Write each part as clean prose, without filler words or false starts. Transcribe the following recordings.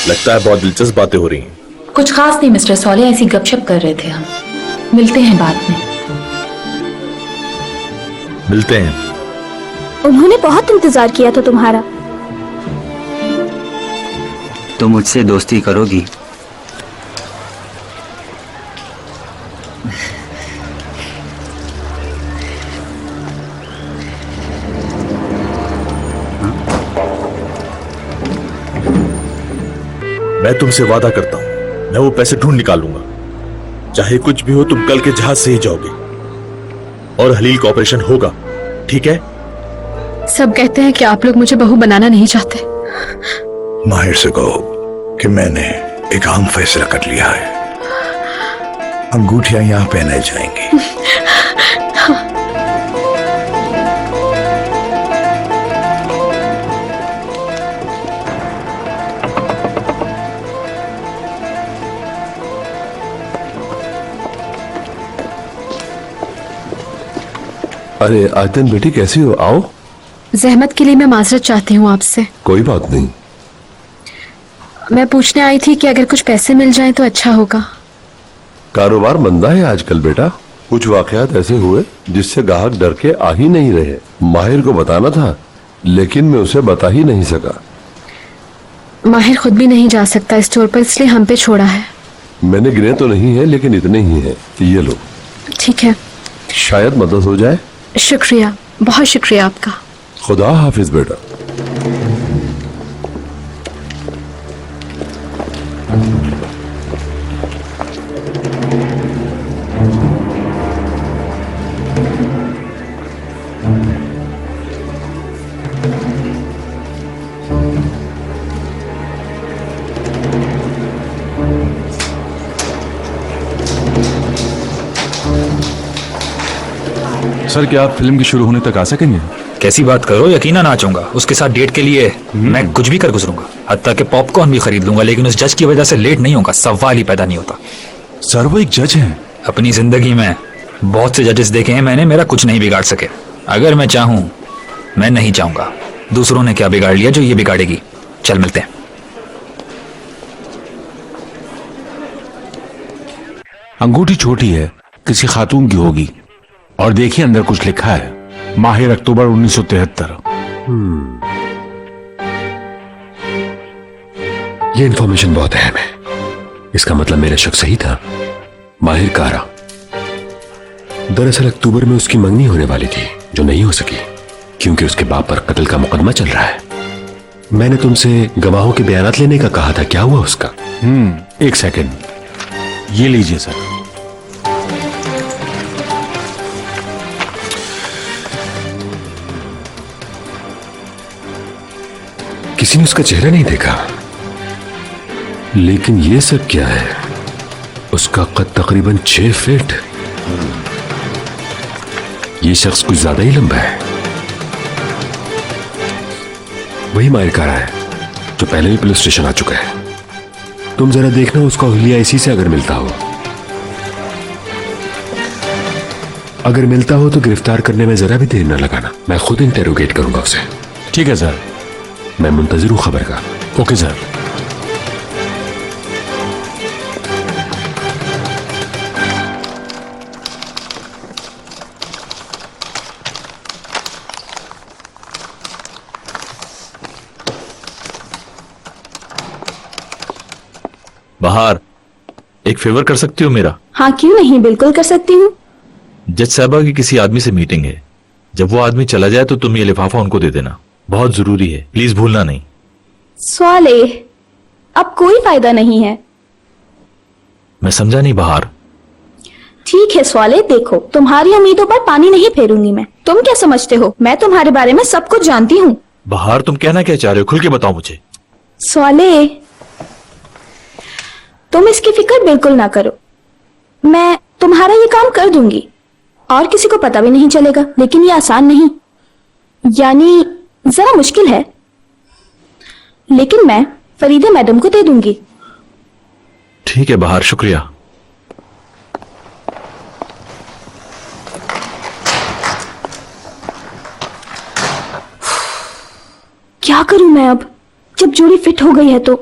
लगता है बहुत दिलचस्प बातें हो रही हैं। कुछ खास नहीं मिस्टर सॉले, ऐसी गपशप कर रहे थे हम। मिलते हैं बाद में। मिलते हैं। उन्होंने बहुत इंतजार किया था तुम्हारा। तुम मुझसे दोस्ती करोगी? मैं तुमसे वादा करता हूं, मैं वो पैसे ढूंढ निकालूंगा। चाहे कुछ भी हो, तुम कल के जहाज से ही जाओगे और हलील का ऑपरेशन होगा, ठीक है? सब कहते हैं कि आप लोग मुझे बहू बनाना नहीं चाहते। माहिर से कहो कि मैंने एक अहम फैसला कर लिया है। अंगूठियां यहां पहनाई जाएंगी। अरे आयतन बेटी, कैसी हो? आओ। जहमत के लिए मैं माजरत चाहती हूँ आपसे। कोई बात नहीं। मैं पूछने आई थी कि अगर कुछ पैसे मिल जाएं तो अच्छा होगा। कारोबार मंदा है आजकल बेटा। कुछ वाकयात ऐसे हुए जिससे ग्राहक डर के आ ही नहीं रहे। माहिर को बताना था लेकिन मैं उसे बता ही नहीं सका। माहिर खुद भी नहीं जा सकता स्टोर पर, इसलिए हम पे छोड़ा है। मैंने गिने तो नहीं है लेकिन इतने ही हैं। ये लो। ठीक है। शायद मदद हो जाए। शुक्रिया, बहुत शुक्रिया आपका। खुदा हाफिज बेटा। सर, क्या आप फिल्म के शुरू होने तक आ सकेंगे? कैसी बात करो, यकीनन आ जाऊंगा। उसके साथ डेट के लिए मैं कुछ भी कर गुजरूंगा, हत्ता कि पॉपकॉर्न भी खरीद लूंगा, लेकिन उस जज की वजह से लेट नहीं होगा। सवाल ही पैदा नहीं होता। सर, वो एक जज हैं। अपनी जिंदगी में बहुत से जजेस देखे हैं मैंने, मेरा कुछ नहीं बिगाड़ सके। अगर मैं चाहूं, मैं नहीं चाहूंगा। दूसरों ने क्या बिगाड़ लिया जो ये बिगाड़ेगी। चल मिलते हैं। अंगूठी छोटी है, किसी खातून की होगी। और देखिए अंदर कुछ लिखा है, माहिर अक्टूबर 1973। ये इंफॉर्मेशन बहुत अहम है। इसका मतलब मेरा शक सही था। माहिर कारा। दरअसल अक्टूबर में उसकी मंगनी होने वाली थी जो नहीं हो सकी क्योंकि उसके बाप पर कत्ल का मुकदमा चल रहा है। मैंने तुमसे गवाहों के बयानात लेने का कहा था, क्या हुआ उसका? एक सेकंड, ये लीजिए सर। किसी ने उसका चेहरा नहीं देखा, लेकिन ये सब क्या है? उसका कद तकरीबन 6 फीट। ये शख्स कुछ ज्यादा ही लंबा है। वही माहिर कारा है जो पहले भी पुलिस स्टेशन आ चुका है। तुम जरा देखना उसका हुलिया इसी से अगर मिलता हो। अगर मिलता हो तो गिरफ्तार करने में जरा भी देर न लगाना। मैं खुद इंटेरोगेट करूंगा उसे। ठीक है सर। मैं मुंतजिर हूं खबर का। Okay sir. बाहर एक फेवर कर सकती हो मेरा? हाँ क्यों नहीं, बिल्कुल कर सकती हूँ। जज साहबा की किसी आदमी से मीटिंग है। जब वो आदमी चला जाए तो तुम ये लिफाफा उनको दे देना, बहुत जरूरी है, प्लीज भूलना नहीं। सवाले, अब कोई फायदा नहीं है। मैं समझा नहीं बाहर। ठीक है सवाले, देखो तुम्हारी उम्मीदों पर पानी नहीं फेरूंगी मैं। तुम क्या समझते हो, मैं तुम्हारे बारे में सब कुछ जानती हूँ। बाहर तुम कहना क्या चाह रहे हो, खुल के बताओ मुझे। सवाले, तुम इसकी फिक्र बिल्कुल ना करो। मैं तुम्हारा ये काम कर दूंगी और किसी को पता भी नहीं चलेगा। लेकिन ये आसान नहीं, यानी जरा मुश्किल है, लेकिन मैं फरीदा मैडम को दे दूंगी। ठीक है बाहर, शुक्रिया। क्या करूं मैं अब, जब जोड़ी फिट हो गई है तो?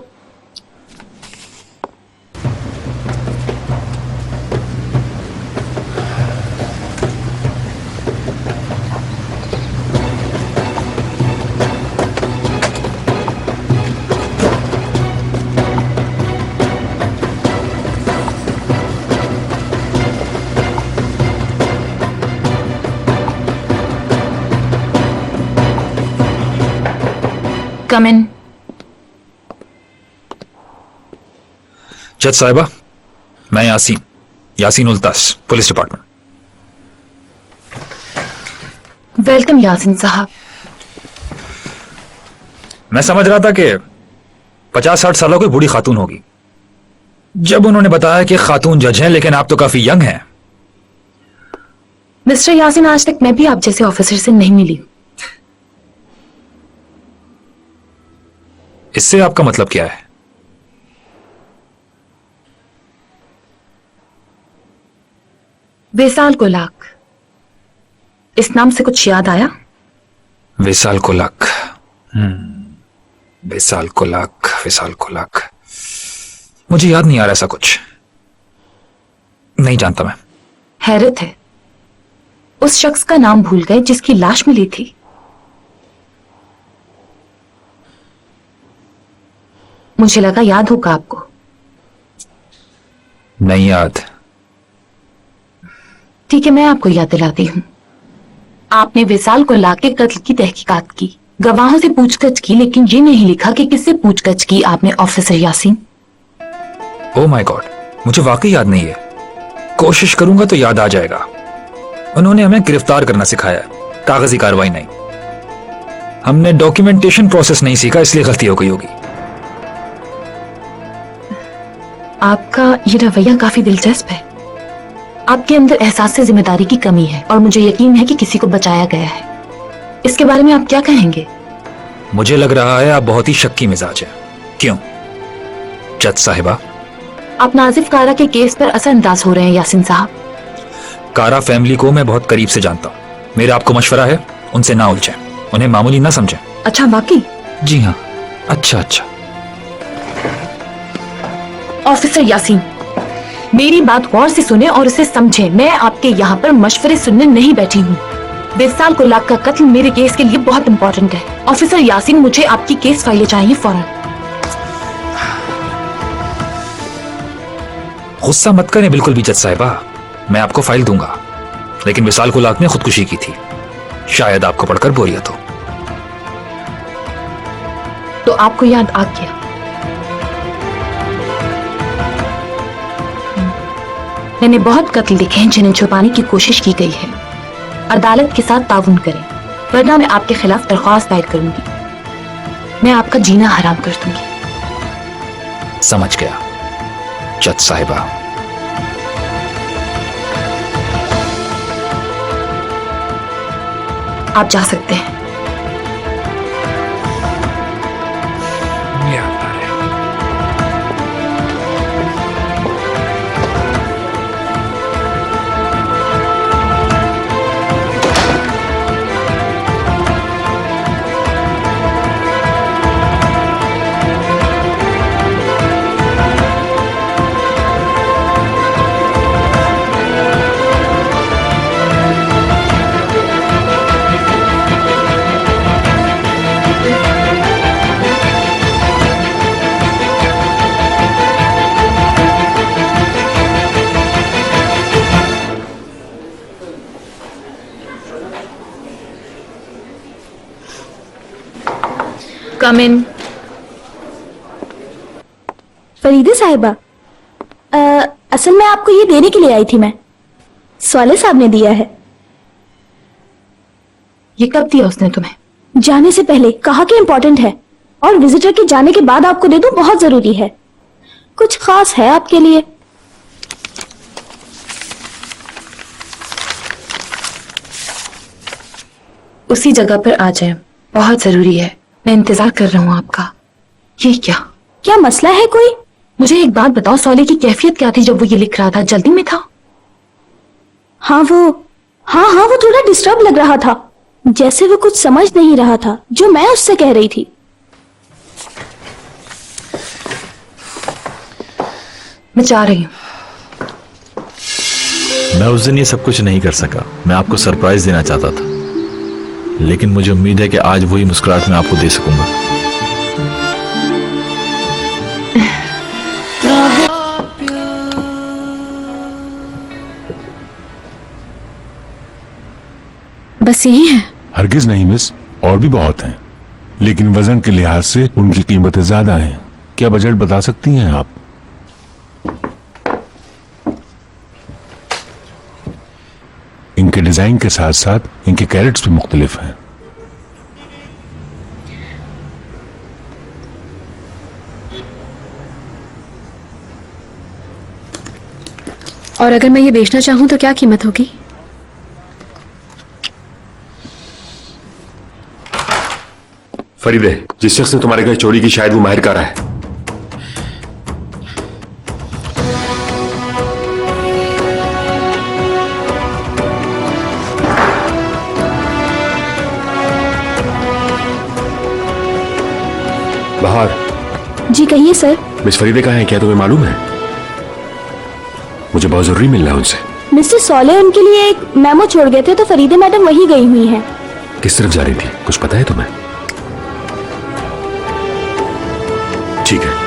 कम इन। जज साहिबा, मैं Yasin Ultas, police department. Welcome Yasin साहब। मैं समझ रहा था कि 50-60 सालों की बूढ़ी खातून होगी, जब उन्होंने बताया कि खातून जज हैं, लेकिन आप तो काफी यंग हैं। मिस्टर यासीन, आज तक मैं भी आप जैसे ऑफिसर से नहीं मिली। इससे आपका मतलब क्या है? वेसाल कोलाक, इस नाम से कुछ याद आया? विशाल कोलाक। विशाल कोलाक। मुझे याद नहीं आ रहा ऐसा कुछ। नहीं जानता मैं। हैरत है, उस शख्स का नाम भूल गए जिसकी लाश मिली थी। मुझे लगा याद होगा आपको। नहीं याद। ठीक है, मैं आपको याद दिलाती हूँ। आपने विशाल को लाके कत्ल की तहकीकात की, गवाहों से पूछताछ की, लेकिन ये नहीं लिखा कि किससे पूछताछ की आपने, officer Yasin. Oh my God, मुझे वाकई याद नहीं है। कोशिश करूंगा तो याद आ जाएगा। उन्होंने हमें गिरफ्तार करना सिखाया, कागजी कार्रवाई नहीं। हमने डॉक्यूमेंटेशन प्रोसेस नहीं सीखा, इसलिए गलती हो गई होगी। आपका ये रवैया काफी दिलचस्प है। आपके अंदर एहसास से जिम्मेदारी की कमी है और मुझे यकीन है कि किसी को बचाया गया है। इसके बारे में आप क्या कहेंगे? मुझे लग रहा है आप बहुत ही शक्की मिजाज है। क्यों जज साहिबा? आप नाजिफ कारा के केस पर असरअंदाज हो रहे हैं यासीन साहब। कारा फैमिली को मैं बहुत करीब से जानता हूँ। मेरा आपको मशवरा है, उनसे ना उलझें, उन्हें मामूली ना समझें। अच्छा, वाकई? जी हाँ। अच्छा। ऑफिसर यासीन, मेरी बात गौर से सुने और इसे समझें। मैं आपके यहाँ पर मशवरे सुनने नहीं बैठी हूँ। विशाल कोलाक का कत्ल मेरे केस के लिए बहुत इंपॉर्टेंट है। ऑफिसर यासीन, मुझे आपकी केस फाइलें चाहिए फौरन। गुस्सा मत करें बिल्कुल भी जज साहिबा, मैं आपको फाइल दूंगा। लेकिन विशाल कोलाक ने खुदकुशी की थी, शायद आपको पढ़कर बोरियत हो। तो आपको याद आ गया? मैंने बहुत कत्ल देखे हैं जिन्हें छुपाने की कोशिश की गई है। अदालत के साथ ताउन करें, वरना मैं आपके खिलाफ दरख्वास्त दायर करूंगी। मैं आपका जीना हराम कर दूंगी। समझ गया जज साहिबा। आप जा सकते हैं। कम इन। फरीदा साहिबा, असल में आपको ये देने के लिए आई थी मैं। स्वाले साहब ने दिया है। ये कब दिया उसने तुम्हें? जाने से पहले कहा कि इम्पोर्टेंट है, और विजिटर के जाने के बाद आपको दे दूं, बहुत जरूरी है। कुछ खास है आपके लिए। उसी जगह पर आ जाए, बहुत जरूरी है। मैं इंतजार कर रहा हूँ आपका। ये क्या मसला है कोई? मुझे एक बात बताओ, सौले की कैफियत क्या थी जब वो ये लिख रहा था? जल्दी में था? हाँ वो थोड़ा डिस्टर्ब लग रहा था, जैसे वो कुछ समझ नहीं रहा था जो मैं उससे कह रही थी। मैं जा रही हूँ। मैं उस दिन ये सब कुछ नहीं कर सका। मैं आपको सरप्राइज देना चाहता था, लेकिन मुझे उम्मीद है कि आज वही मुस्कुराहट मैं आपको दे सकूंगा। बस यही है? हरगिज नहीं मिस, और भी बहुत हैं। लेकिन वजन के लिहाज से उनकी कीमतें ज्यादा हैं। क्या बजट बता सकती हैं आप? इनके डिजाइन के साथ साथ इनके कैरेट्स भी मुख्तलिफ हैं। और अगर मैं ये बेचना चाहूं तो क्या कीमत होगी? फरीदे, जिस शख्स ने तुम्हारे घर चोरी की शायद वो माहिर का रहा है। बाहर। जी कहिए सर। मिस फरीदे कहाँ हैं, क्या तुम्हें मालूम है? मुझे बहुत जरूरी मिलना है उनसे। मिस्टर सोले उनके लिए एक मेमो छोड़ गए थे तो फरीदे मैडम वही गई हुई हैं। किस तरफ जा रही थी, कुछ पता है तुम्हें? ठीक है।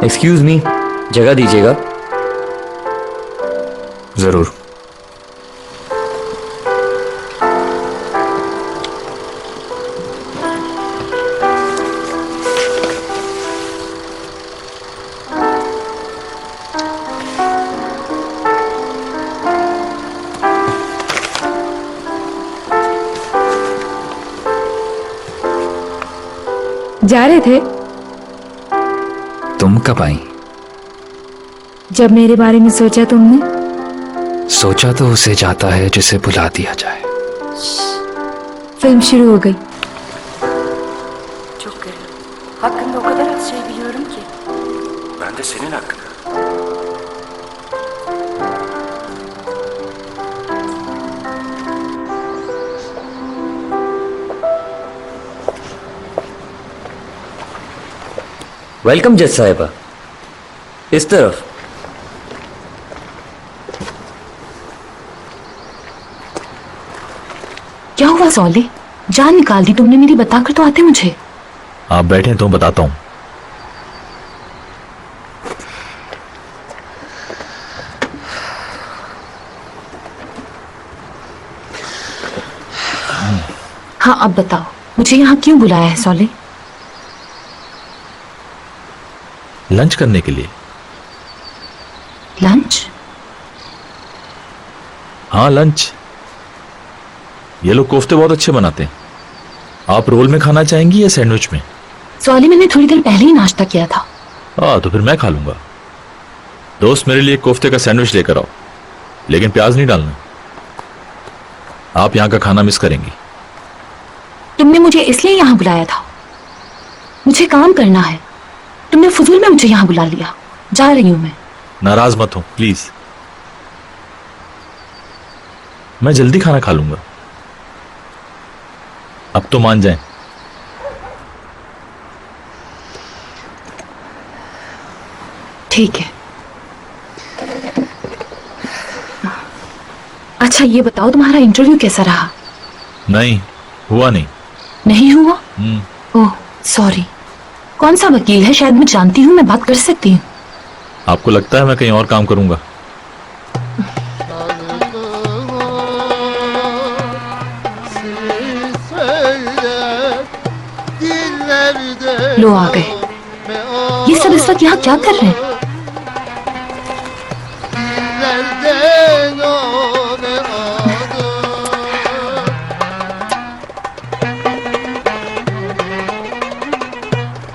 एक्सक्यूज मी, जगह दीजिएगा। जरूर। जा रहे थे? तुम कब आई? जब मेरे बारे में सोचा तुमने? सोचा तो उसे जाता है जिसे बुला दिया जाए। फिल्म शुरू हो गई। Çok garip. Hakkında o kadar az şey biliyorum ki. Ben de senin hakkında. Welcome जज साहिबा, इस तरफ। क्या हुआ सौले? जान निकाल दी तुमने मेरी, बताकर तो आते मुझे। आप बैठे तो बताता हूं। हाँ अब बताओ, मुझे यहाँ क्यों बुलाया है सौले? लंच करने के लिए। लंच? हाँ लंच। ये लोग कोफ्ते बहुत अच्छे बनाते हैं। आप रोल में खाना चाहेंगी या सैंडविच में? सौले मैंने थोड़ी देर पहले ही नाश्ता किया था। हाँ तो फिर मैं खा लूंगा। दोस्त मेरे लिए कोफ्ते का सैंडविच लेकर आओ, लेकिन प्याज नहीं डालना। आप यहाँ का खाना मिस करेंगी। तुमने मुझे इसलिए यहाँ बुलाया था? मुझे काम करना है। तुमने फजूल में मुझे यहाँ बुला लिया। जा रही हूं मैं। नाराज मत हो प्लीज। मैं जल्दी खाना खा लूंगा। अब तो मान जाएं। ठीक है। अच्छा ये बताओ, तुम्हारा इंटरव्यू कैसा रहा? नहीं हुआ। नहीं नहीं हुआ? Oh sorry. कौन सा वकील है? शायद मैं जानती हूँ, मैं बात कर सकती हूँ। आपको लगता है मैं कहीं और काम करूंगा? लो आ गए। ये सब इस वक्त यहाँ क्या कर रहे हैं?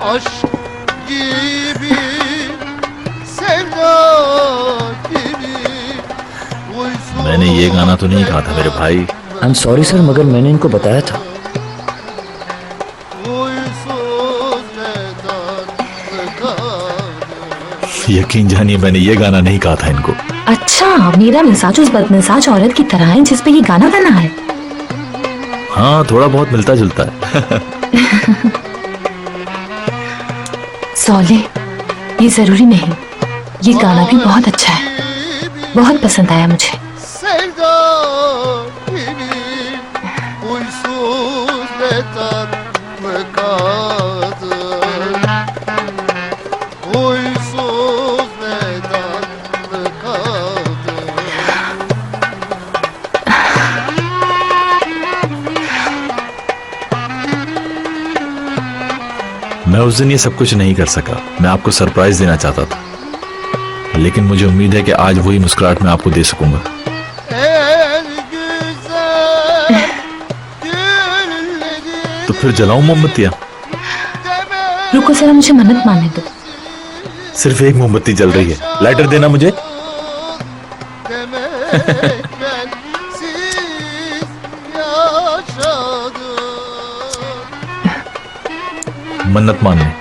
Aşk gibi sevda मैंने ये गाना तो नहीं कहा था मेरे भाई। आई एम सॉरी सर, मगर मैंने इनको बताया था। यकीन जानिए मैंने ये गाना नहीं कहा था इनको। अच्छा, मेरा मिजाज उस बदमिजाज औरत की तरह है जिस पे ये गाना बना है। हाँ, थोड़ा बहुत मिलता जुलता है। सौले, ये जरूरी नहीं, ये गाना भी बहुत अच्छा है, बहुत पसंद आया मुझे। मैं उस दिन ये सब कुछ नहीं कर सका, मैं आपको सरप्राइज देना चाहता था, लेकिन मुझे उम्मीद है कि आज वही मुस्कुराहट मैं आपको दे सकूंगा। तो फिर जलाऊं मोमबत्तियां? रुको जरा, मुझे मन्नत मानने दो। सिर्फ एक मोमबत्ती जल रही है, लाइटर देना मुझे। मन्नत मानने।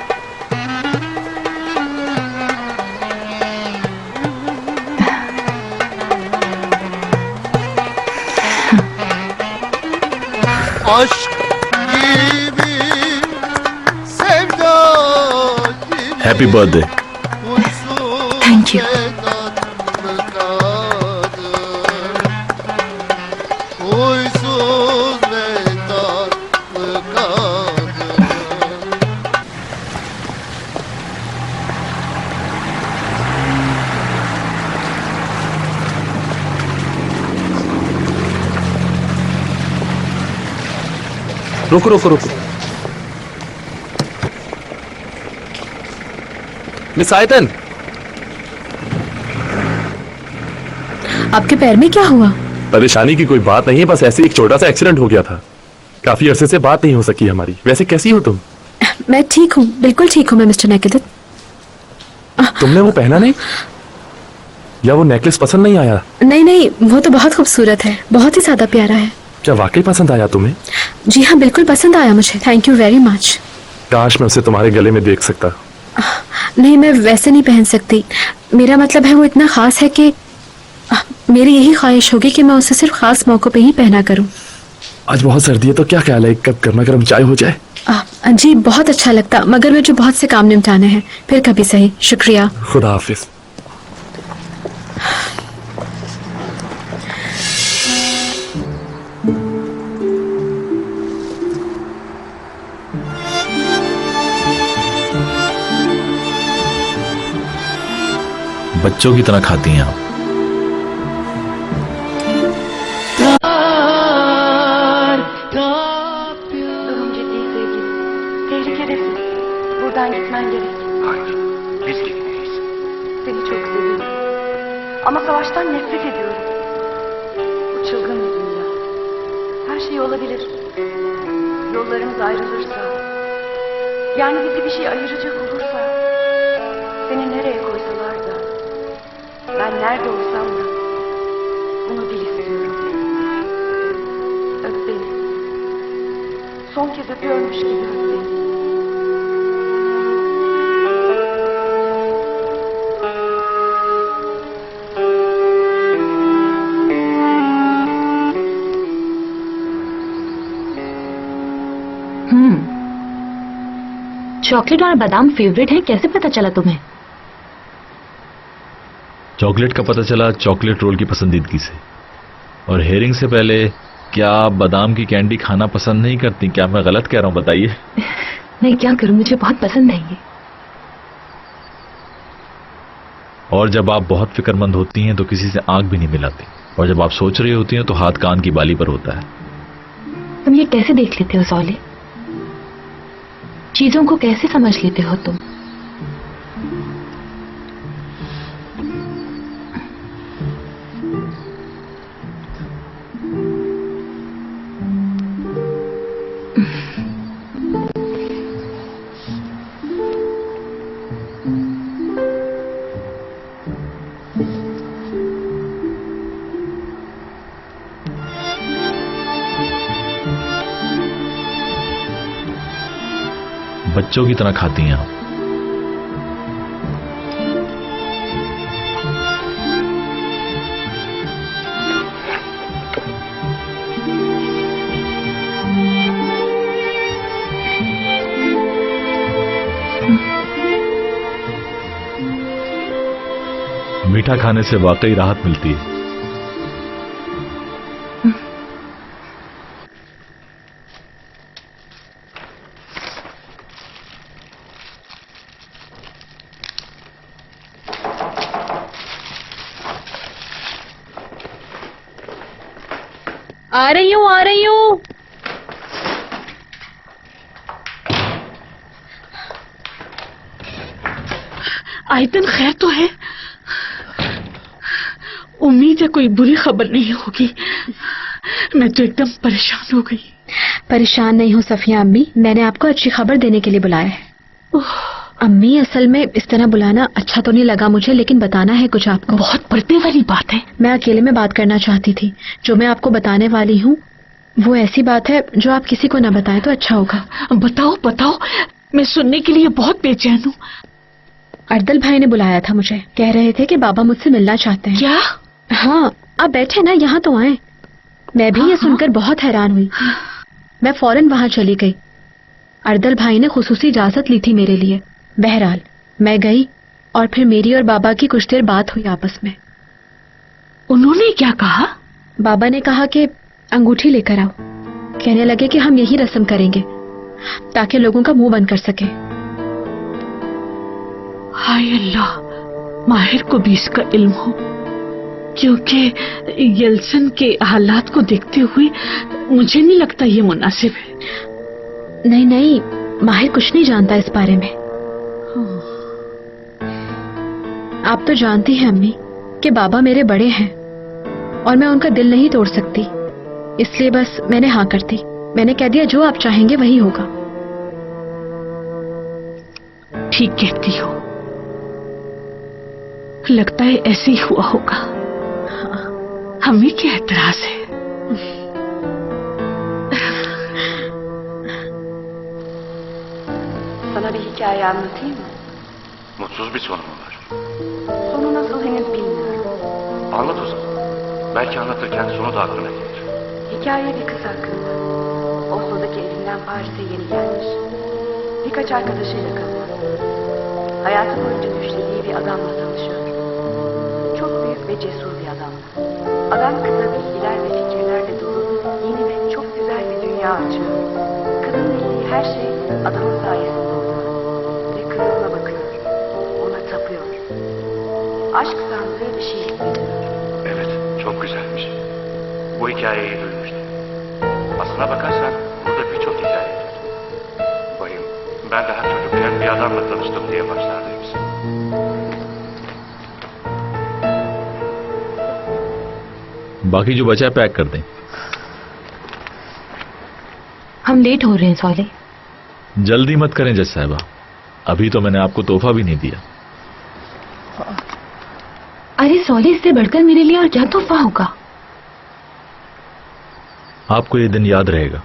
Happy birthday. Thank you. रुको रुको रुको, मिस आयतन, आपके पैर में क्या हुआ? परेशानी की कोई बात नहीं है, बस ऐसे एक छोटा सा एक्सीडेंट हो गया था। काफी अरसे से बात नहीं हो सकी हमारी। वैसे कैसी हो तुम? मैं ठीक हूँ, बिल्कुल ठीक हूँ मैं मिस्टर नेकेदत। तुमने वो पहना नहीं, या वो नेकलेस पसंद नहीं आया? नहीं नहीं, वो तो बहुत खूबसूरत है, बहुत ही ज्यादा प्यारा है। क्या वाकई पसंद आया तुम्हें? जी हाँ, बिल्कुल पसंद आया मुझे। Thank you very much. काश मैं उसे तुम्हारे गले में देख सकता। नहीं, मैं वैसे नहीं पहन सकती। मेरा मतलब है वो इतना खास है कि मेरी यही ख्वाहिश होगी कि मैं उसे सिर्फ खास मौकों पे ही पहना करूं। आज बहुत सर्दी है, तो क्या ख्याल है एक कप गर्मा गर्म चाय हो जाए? जी बहुत अच्छा लगता, मगर मुझे बहुत से काम निपटाने हैं। फिर कभी सही। शुक्रिया। खुदा हाफिज। बच्चों की तरह खाती हैं आप। Durum ciddi sevgilim. Tehlikedesin. Buradan gitmen gerek. Hayır, biz gitmeyiz. Seni çok seviyorum. Ama savaştan nefret ediyorum. Bu çılgın bir dünya. Her şey olabilir. Yollarımız ayrılırsa, yani bizi bir şey ayıracak olursa, seni nereye koysalar da, ben nerede olsam da bunu bil istiyorum. Öp beni. Son kez öpüyormuş gibi öp beni. Chocolate और बादाम favourite है, कैसे पता चला तुम्हें? Chocolate का पता चला चॉकलेट रोल की पसंदीदगी से। और हेयरिंग से पहले, क्या आप बादाम की कैंडी खाना पसंद नहीं करती? क्या मैं गलत कह रहा हूं, बताइए। मैं क्या करूं, मुझे बहुत पसंद है ये। और जब आप बहुत फिक्रमंद होती हैं तो किसी से आंख भी नहीं मिलाती, और जब आप सोच रही होती हैं तो हाथ कान की बाली पर होता है। तुम ये कैसे देख लेते हो सौले? चीजों को कैसे समझ लेते हो तुम? बच्चों की तरह खाती हैं आप। मीठा खाने से वाकई राहत मिलती है। आ रही हूँ, आ रही हूँ। आयतन खैर तो है? उम्मीद है कोई बुरी खबर नहीं होगी। मैं तो एकदम परेशान हो गई। परेशान नहीं हो सफिया अम्मी, मैंने आपको अच्छी खबर देने के लिए बुलाया है। अम्मी, असल में इस तरह बुलाना अच्छा तो नहीं लगा मुझे, लेकिन बताना है कुछ आपको। बहुत पर्दे वाली बात है। मैं अकेले में बात करना चाहती थी। जो मैं आपको बताने वाली हूँ वो ऐसी बात है जो आप किसी को ना बताएं तो अच्छा होगा। बताओ बताओ, मैं सुनने के लिए बहुत बेचैन हूँ। अर्दल भाई ने बुलाया था मुझे, कह रहे थे कि बाबा मुझसे मिलना चाहते हैं। क्या? हाँ, आप बैठे ना, यहाँ तो आए। मैं भी ये सुनकर बहुत हैरान हुई। मैं फौरन वहां चली गई। अर्दल भाई ने खुसूसी इजाजत ली थी मेरे लिए। बहरहाल मैं गई और फिर मेरी और बाबा की कुछ देर बात हुई आपस में। उन्होंने क्या कहा? बाबा ने कहा कि अंगूठी लेकर आओ। कहने लगे कि हम यही रस्म करेंगे ताकि लोगों का मुंह बंद कर सके। हाय अल्लाह, माहिर को भी इसका इल्म हो, क्योंकि यल्सन के हालात को देखते हुए मुझे नहीं लगता ये मुनासिब है। नहीं नहीं, माहिर कुछ नहीं जानता इस बारे में। आप तो जानती हैं अम्मी कि बाबा मेरे बड़े हैं और मैं उनका दिल नहीं तोड़ सकती, इसलिए बस मैंने हाँ कर दी। मैंने कह दिया जो आप चाहेंगे वही होगा। ठीक कहती हो, लगता है ऐसे ही हुआ होगा। हमें क्या एतराज है? Sana bir hikaye anlatayım mı? Mutsuz bir sonu mu var? Sonu nasıl henüz bilmiyorum. Anlat o zaman. Belki anlatırken sonu da aklına gelir. Hikaye bir kız hakkında. Oslo'daki evinden Paris'e yeni gelmiş. Birkaç arkadaşıyla kalıyor. Hayatı boyunca düşlediği bir adamla tanışıyor. Çok büyük ve cesur bir adam. Adam kıza bilgiler ve fikirlerle dolu yeni ve çok güzel bir dünya açıyor. Kızın bildiği her şey adamın sayesinde oluyor. Ve kız ona bakıyor. Ona tapıyor. Aşk sandığı bir şey hissediyor. Evet, çok güzelmiş. Bu hikayeyi duymuştum. Aslına bakarsan burada birçok hikaye var. Bayım, ben daha çocukken bir adamla tanıştım diye başlardı hepsi. बाकी जो बचा है pack कर दें। हम late हो रहे हैं सॉली। जल्दी मत करें जज साहिबा, अभी तो मैंने आपको तोहफा भी नहीं दिया। अरे सॉली, इससे बढ़कर मेरे लिए और क्या तोहफा होगा? आपको ये दिन याद रहेगा।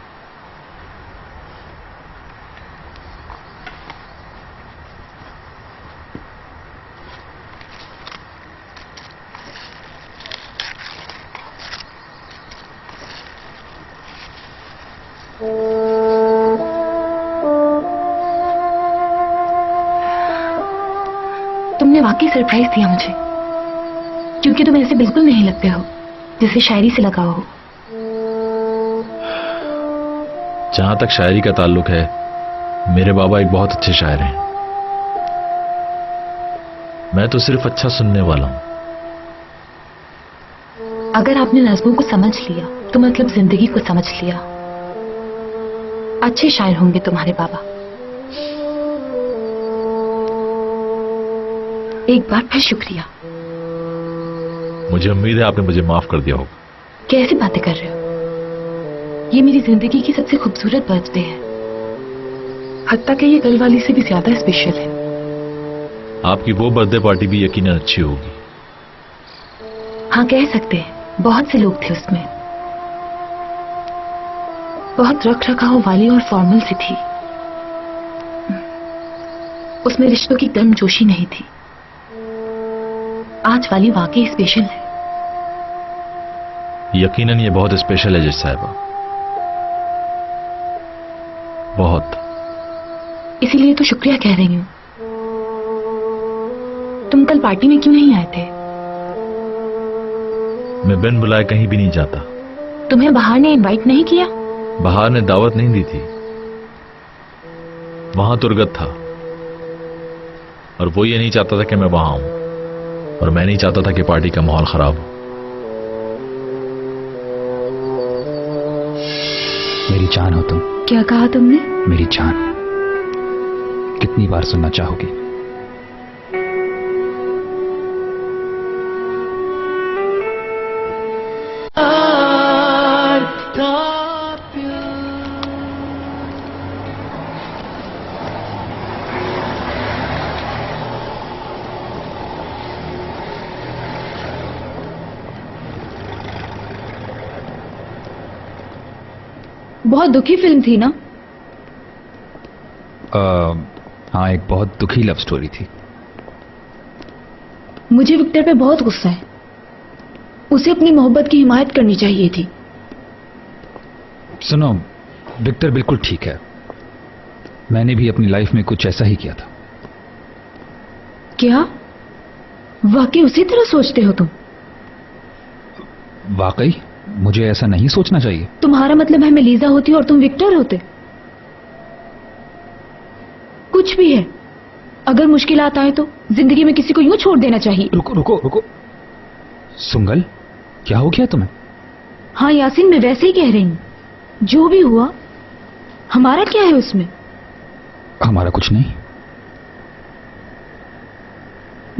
तुमने वाकई सरप्राइज दिया मुझे, क्योंकि तुम ऐसे बिल्कुल नहीं लगते हो जैसे शायरी से लगाओ हो। जहां तक शायरी का ताल्लुक है, मेरे बाबा एक बहुत अच्छे शायर हैं। मैं तो सिर्फ अच्छा सुनने वाला हूं। अगर आपने नज़्मों को समझ लिया तो मतलब जिंदगी को समझ लिया। अच्छे शायर होंगे तुम्हारे बाबा। एक बार फिर शुक्रिया। मुझे उम्मीद है आपने मुझे माफ कर दिया होगा। कैसी बातें कर रहे हो? ये मेरी जिंदगी की सबसे खूबसूरत बर्थडे है, हत्ता कि ये कल वाली से भी ज्यादा स्पेशल है। आपकी वो बर्थडे पार्टी भी यकीनन अच्छी होगी। हाँ, कह सकते हैं। बहुत से लोग थे उसमें। बहुत रख रखाव वाली और फॉर्मल सी थी। उसमें रिश्तों की गर्मजोशी नहीं थी। आज वाली वाकई स्पेशल है। यकीनन ये बहुत स्पेशल है जज साहिबा, बहुत। इसीलिए तो शुक्रिया कह रही हूं। तुम कल पार्टी में क्यों नहीं आए थे? मैं बिन बुलाए कहीं भी नहीं जाता। तुम्हें बहार ने इनवाइट नहीं किया? बहार ने दावत नहीं दी थी, वहां तुरगत था और वो ये नहीं चाहता था कि मैं वहां आऊं, और मैं नहीं चाहता था कि पार्टी का माहौल खराब हो। मेरी जान हो तुम। क्या कहा तुमने? मेरी जान। कितनी बार सुनना चाहोगी? बहुत दुखी फिल्म थी ना? हाँ, एक बहुत दुखी लव स्टोरी थी। मुझे विक्टर पे बहुत गुस्सा है। उसे अपनी मोहब्बत की हिमायत करनी चाहिए थी। सुनो, विक्टर बिल्कुल ठीक है। मैंने भी अपनी लाइफ में कुछ ऐसा ही किया था। क्या वाकई उसी तरह सोचते हो तुम? वाकई मुझे ऐसा नहीं सोचना चाहिए। तुम्हारा मतलब है मैं लीजा होती और तुम विक्टर होते? कुछ भी है, अगर मुश्किलात आए तो जिंदगी में किसी को यूं छोड़ देना चाहिए। रुको रुको रुको, सुंगल, क्या हो गया तुम्हें? हाँ यासीन, मैं वैसे ही कह रही हूं। जो भी हुआ, हमारा क्या है उसमें? हमारा कुछ नहीं।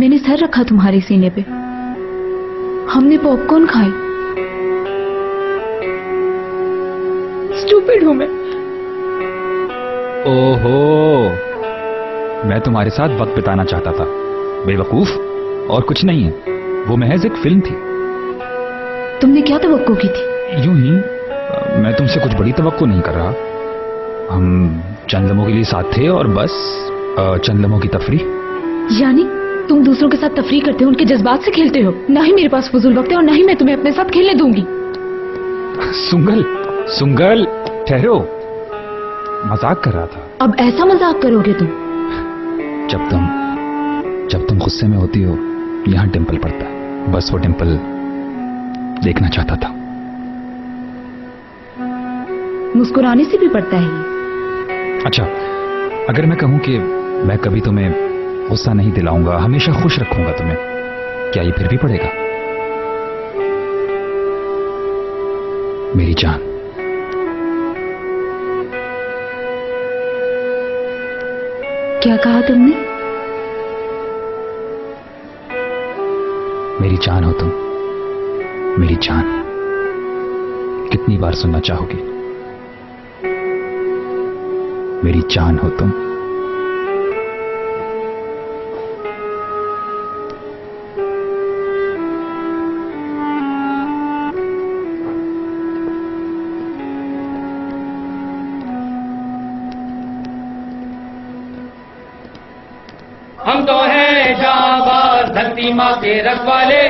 मैंने सर रखा तुम्हारे सीने पे, हमने पॉपकॉर्न खाए। स्टूपिड हूं मैं। ओहो, मैं तुम्हारे साथ वक्त बिताना चाहता था। बेवकूफ, और कुछ नहीं है। वो महज एक फिल्म थी। तुमने क्या तवक्को की थी? यूं ही, मैं तुमसे कुछ बड़ी तवक्को नहीं कर रहा। हम चंद लम्हों के लिए साथ थे और बस चंद लम्हों की तफरीह। यानी तुम दूसरों के साथ तफरीह करते हो, उनके जज्बात से खेलते हो। ना ही मेरे पास फजूल वक्त है और ना ही मैं तुम्हें अपने साथ खेलने दूंगी। सुंगल, सुंगल, ठहरो, मजाक कर रहा था। अब ऐसा मजाक करोगे तुम? जब तुम गुस्से में होती हो, यहां डिंपल पड़ता है। बस वो डिंपल देखना चाहता था। मुस्कुराने से भी पड़ता है ये। अच्छा, अगर मैं कहूं कि मैं कभी तुम्हें गुस्सा नहीं दिलाऊंगा, हमेशा खुश रखूंगा तुम्हें, क्या ये फिर भी पड़ेगा? मेरी जान। क्या कहा तुमने? मेरी जान हो तुम, मेरी जान। कितनी बार सुनना चाहोगी? मेरी जान हो तुम। हम तो हैं जाबाज धरती माँ के रखवाले,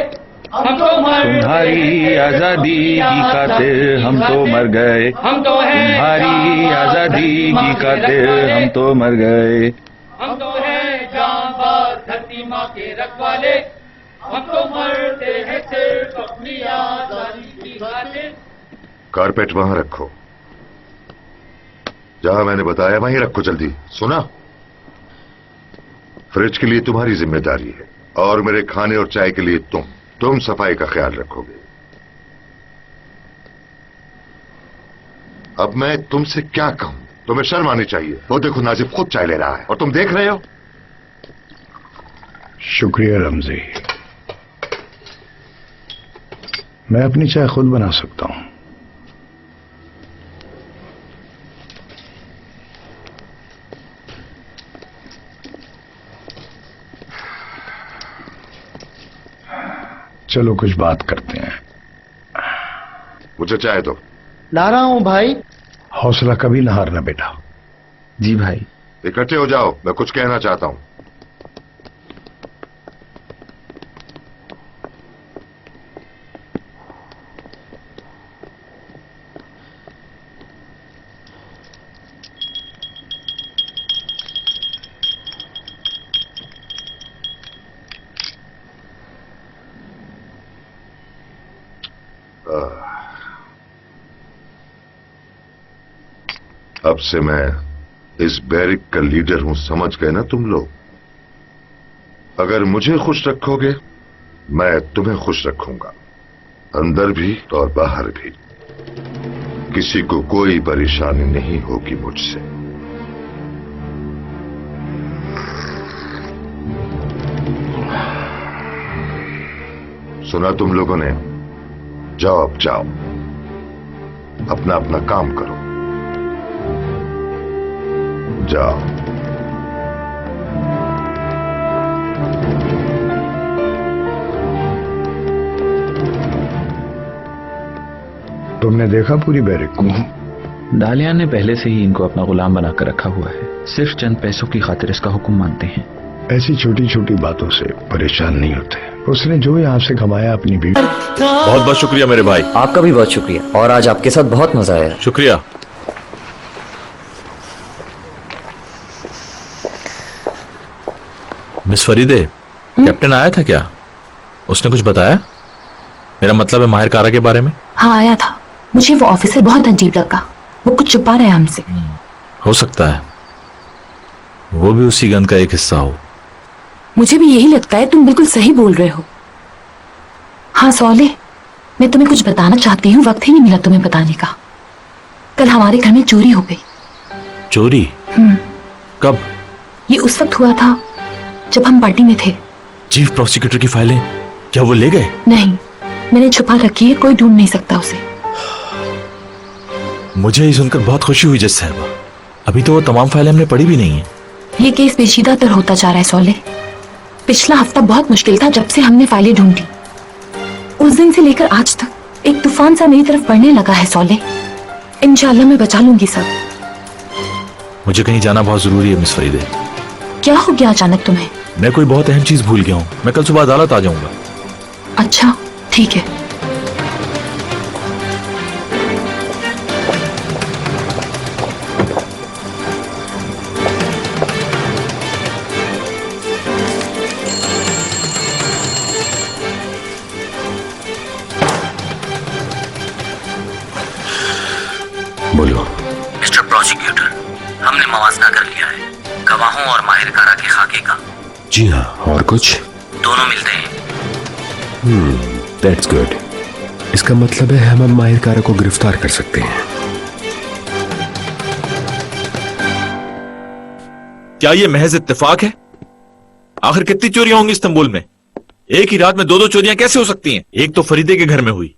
हम तो तुम्हारी आजादी की खातिर हम तो मर गए, हम तो हैं तुम्हारी आजादी की खातिर हम तो मर गए। हम तो हैं जाबाज धरती माँ के रखवाले, हम तो मरते हैं सिर्फ अपनी आजादी की खातिर। कारपेट वहां रखो, जहां मैंने बताया वहीं रखो, जल्दी। सुना? फ्रिज के लिए तुम्हारी जिम्मेदारी है और मेरे खाने और चाय के लिए तुम सफाई का ख्याल रखोगे। अब मैं तुमसे क्या कहूं? तुम्हें शर्म आनी चाहिए। वो देखो, नाजिब खुद चाय ले रहा है और तुम देख रहे हो। शुक्रिया रमजी, मैं अपनी चाय खुद बना सकता हूं। चलो कुछ बात करते हैं। मुझे चाय दो। ला रहा हूं भाई। हौसला कभी न हारना बेटा। जी भाई। इकट्ठे हो जाओ, मैं कुछ कहना चाहता हूं। अब से मैं इस बैरिक का लीडर हूं, समझ गए ना तुम लोग? अगर मुझे खुश रखोगे, मैं तुम्हें खुश रखूंगा, अंदर भी और बाहर भी। किसी को कोई परेशानी नहीं होगी मुझसे। सुना तुम लोगों ने? जाओ, अब जाओ, अपना अपना काम करो, जाओ। तुमने देखा पूरी बैरिक को? डालिया ने पहले से ही इनको अपना गुलाम बनाकर रखा हुआ है। सिर्फ चंद पैसों की खातिर इसका हुक्म मानते हैं। ऐसी छोटी छोटी बातों से परेशान नहीं होते। उसने जो यहाँ से कमाया अपनी बीवी। बहुत बहुत शुक्रिया मेरे भाई। आपका भी बहुत शुक्रिया, और आज आपके साथ बहुत मजा आया। शुक्रिया। मिस फरीदे, कैप्टन आया था क्या? उसने कुछ बताया? मेरा मतलब है माहिर कारा के बारे में। हाँ आया था। मुझे वो ऑफिसर बहुत अजीब लगा। वो कुछ छुपा रहा है हमसे। हो सकता है वो भी उसी गन का एक हिस्सा हो। मुझे भी यही लगता है। तुम बिल्कुल सही बोल रहे हो। हाँ सौले, मैं तुम्हें कुछ बताना चाहती हूँ, वक्त ही नहीं मिला तुम्हें बताने का। कल हमारे घर में चोरी हो गई। चोरी? कब? ये उस वक्त हुआ था जब हम पार्टी में थे। चीफ प्रोसिक्यूटर की फाइलें क्या वो ले गए? नहीं, मैंने छुपा रखी है, कोई ढूंढ नहीं सकता उसे। मुझे ये सुनकर बहुत खुशी हुई जज साहबा। अभी तो वो तमाम फाइलें हमने पढ़ी भी नहीं है। ये केस पेचीदा तर होता जा रहा है सौले। पिछला हफ्ता बहुत मुश्किल था जब से हमने फाइलें ढूंढी। उस दिन से लेकर आज तक एक तूफान सा मेरी तरफ बढ़ने लगा है सौले। इंशाल्लाह मैं बचा लूंगी सब। मुझे कहीं जाना बहुत जरूरी है मिस फरीदे। क्या हो गया अचानक तुम्हें? मैं कोई बहुत अहम चीज भूल गया हूँ। मैं कल सुबह अदालत आ जाऊंगा। अच्छा ठीक है। बोलो। मिस्टर प्रोसिक्यूटर, हमने मवाजना कर लिया है गवाहों और माहिर कारा के खाके का। जी हाँ, और कुछ? दोनों मिलते हैं। That's good. इसका मतलब है हम अब माहिर कारा को गिरफ्तार कर सकते हैं। क्या ये महज इत्तेफाक है? आखिर कितनी चोरियां होंगी इस्तांबुल में? एक ही रात में दो दो चोरियां कैसे हो सकती हैं? एक तो फरीदे के घर में हुई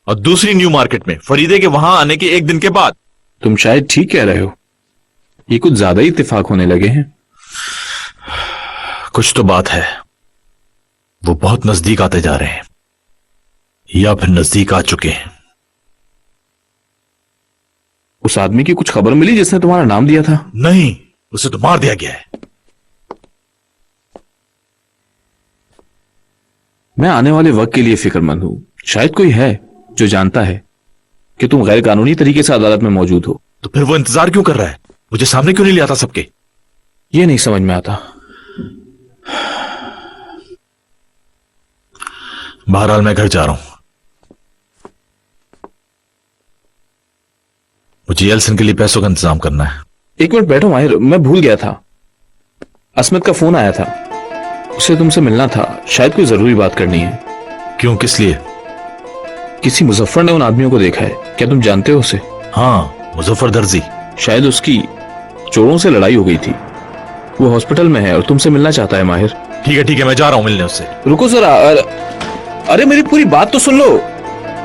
और दूसरी न्यू मार्केट में, फरीदे के वहां आने के एक दिन के बाद। तुम शायद ठीक कह रहे हो, ये कुछ ज्यादा ही इत्तेफाक होने लगे हैं। कुछ तो बात है। वो बहुत नजदीक आते जा रहे हैं या फिर नजदीक आ चुके हैं। उस आदमी की कुछ खबर मिली जिसने तुम्हारा नाम दिया था? नहीं, उसे तो मार दिया गया है। मैं आने वाले वक्त के लिए फिक्रमंद हूं। शायद कोई है जो जानता है कि तुम गैर कानूनी तरीके से अदालत में मौजूद हो। तो फिर वो इंतजार क्यों कर रहा है? मुझे सामने क्यों नहीं ले आता सबके? ये नहीं समझ में आता। बहरहाल मैं घर जा रहा हूं। मुझे येल्सन के लिए पैसों का इंतजाम करना है। एक मिनट बैठो माहिर, मैं भूल गया था। असमत का फोन आया था, उसे तुमसे मिलना था। शायद कोई जरूरी बात करनी है। क्यों, किस लिए? किसी मुजफ्फर ने उन आदमियों को देखा है। क्या तुम जानते हो उसे? हाँ, मुजफ्फर दर्जी। शायद उसकी चोरों से लड़ाई हो गई थी। वो हॉस्पिटल में है और तुमसे मिलना चाहता है माहिर। ठीक है, मैं जा रहा हूं मिलने उससे। रुको जरा, अरे मेरी पूरी बात तो सुन लो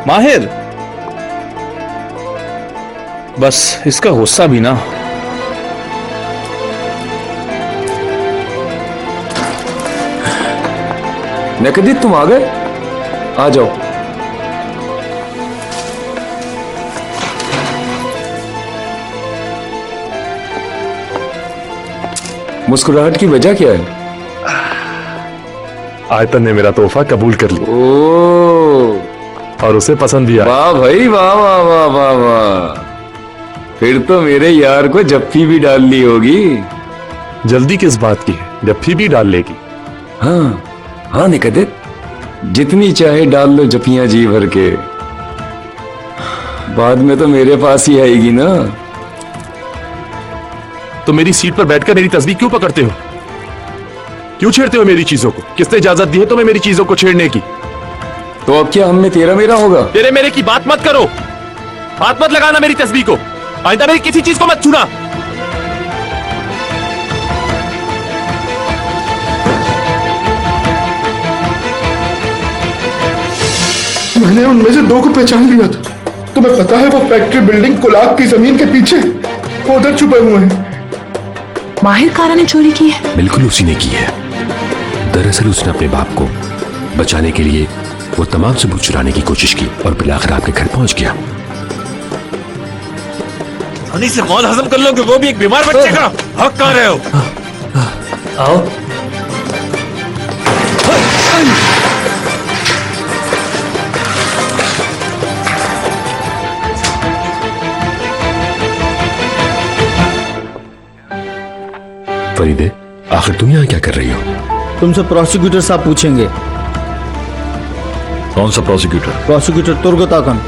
माहिर। बस इसका गुस्सा भी ना। नकदीत, तुम आ गए? आ जाओ। मुस्कुराहट की वजह क्या है? आयतन ने मेरा तोहफा कबूल कर लिया। और उसे पसंद भी आया। वाह भाई वाह वाह वाह वाह वाह, फिर तो मेरे यार को जप्फी भी डाल ली होगी। जल्दी किस बात की है, जप्फी भी डाल लेगी। हाँ हाँ निकदे, जितनी चाहे डाल लो जपियां जी भर के, बाद में तो मेरे पास ही आएगी ना। तो मेरी सीट पर बैठकर मेरी तस्वीर क्यों पकड़ते हो? क्यों छेड़ते हो मेरी चीजों को? किसने इजाजत दी है तुम्हें मेरी चीजों को छेड़ने की? तो अब क्या हमने तेरा मेरा होगा? तेरे मेरे की बात मत करो, हाथ मत लगाना मेरी तस्वीर को, आइंदा मेरी किसी चीज को मत छूना। मैंने उनमें से 2 को पहचान लिया था। तुम्हें पता है वो फैक्ट्री बिल्डिंग कुलाब की जमीन के पीछे, वो उधर छुपे हुए हैं। माहिर कारा ने चोरी की है? बिल्कुल उसी ने की है। दरअसल उसने अपने बाप को बचाने के लिए वो तमाम सबूत चुराने की कोशिश की और बिलाखिर आपके घर पहुंच गया। हनी से मौल हजम कर लोगे, वो भी एक बीमार बच्चे का। हक कहाँ रहे हो? आओ। फरीदे, आखिर तुम यहाँ क्या कर रही हो? तुमसे प्रोसिक्यूटर साहब पूछेंगे। कौन सा प्रोसिक्यूटर? प्रोसिक्यूटर तुर्गताकन।